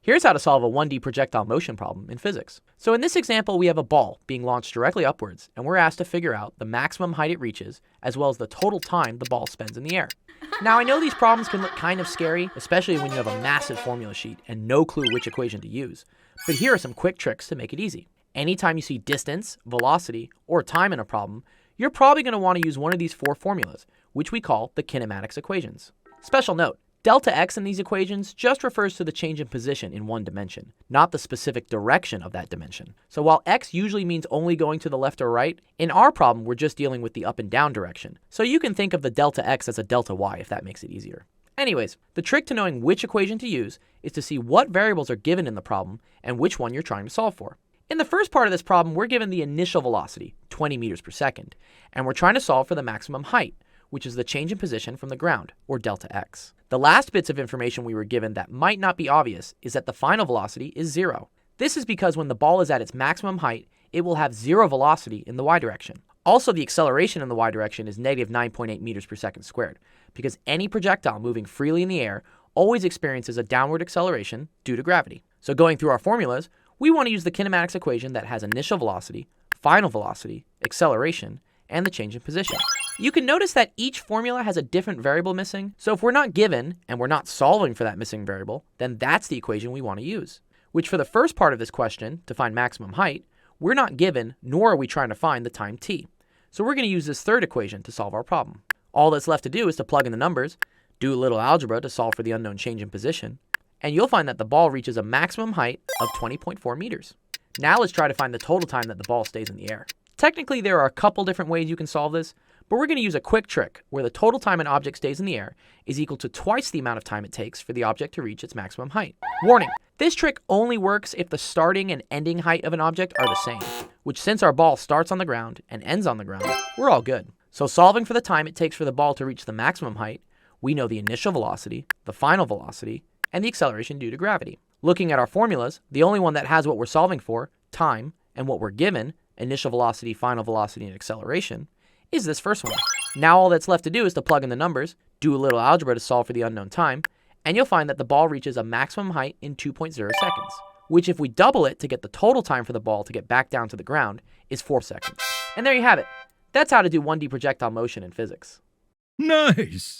Here's how to solve a 1D projectile motion problem in physics. So in this example, we have a ball being launched directly upwards, and we're asked to figure out the maximum height it reaches, as well as the total time the ball spends in the air. Now, I know these problems can look kind of scary, especially when you have a massive formula sheet and no clue which equation to use. But here are some quick tricks to make it easy. Anytime you see distance, velocity, or time in a problem, you're probably going to want to use one of these four formulas, which we call the kinematics equations. Special note, delta x in these equations just refers to the change in position in one dimension, not the specific direction of that dimension. So while x usually means only going to the left or right, in our problem we're just dealing with the up and down direction. So you can think of the delta x as a delta y if that makes it easier. Anyways, the trick to knowing which equation to use is to see what variables are given in the problem and which one you're trying to solve for. In the first part of this problem, we're given the initial velocity, 20 meters per second, and we're trying to solve for the maximum height, which is the change in position from the ground, or delta x. The last bits of information we were given that might not be obvious is that the final velocity is 0. This is because when the ball is at its maximum height, it will have 0 velocity in the y direction. Also, the acceleration in the y direction is negative 9.8 meters per second squared, because any projectile moving freely in the air always experiences a downward acceleration due to gravity. So going through our formulas, we want to use the kinematics equation that has initial velocity, final velocity, acceleration, and the change in position. You can notice that each formula has a different variable missing, so if we're not given and we're not solving for that missing variable, then that's the equation we want to use. Which for the first part of this question, to find maximum height, we're not given, nor are we trying to find the time t. So we're going to use this third equation to solve our problem. All that's left to do is to plug in the numbers, do a little algebra to solve for the unknown change in position, and you'll find that the ball reaches a maximum height of 20.4 meters. Now let's try to find the total time that the ball stays in the air. Technically, there are a couple different ways you can solve this, but we're going to use a quick trick where the total time an object stays in the air is equal to twice the amount of time it takes for the object to reach its maximum height. Warning, this trick only works if the starting and ending height of an object are the same, which since our ball starts on the ground and ends on the ground, we're all good. So solving for the time it takes for the ball to reach the maximum height, we know the initial velocity, the final velocity, and the acceleration due to gravity. Looking at our formulas, the only one that has what we're solving for, time, and what we're given, initial velocity, final velocity, and acceleration, is this first one. Now all that's left to do is to plug in the numbers, do a little algebra to solve for the unknown time, and you'll find that the ball reaches a maximum height in 2.0 seconds, which if we double it to get the total time for the ball to get back down to the ground is 4 seconds. And there you have it. That's how to do 1D projectile motion in physics. Nice!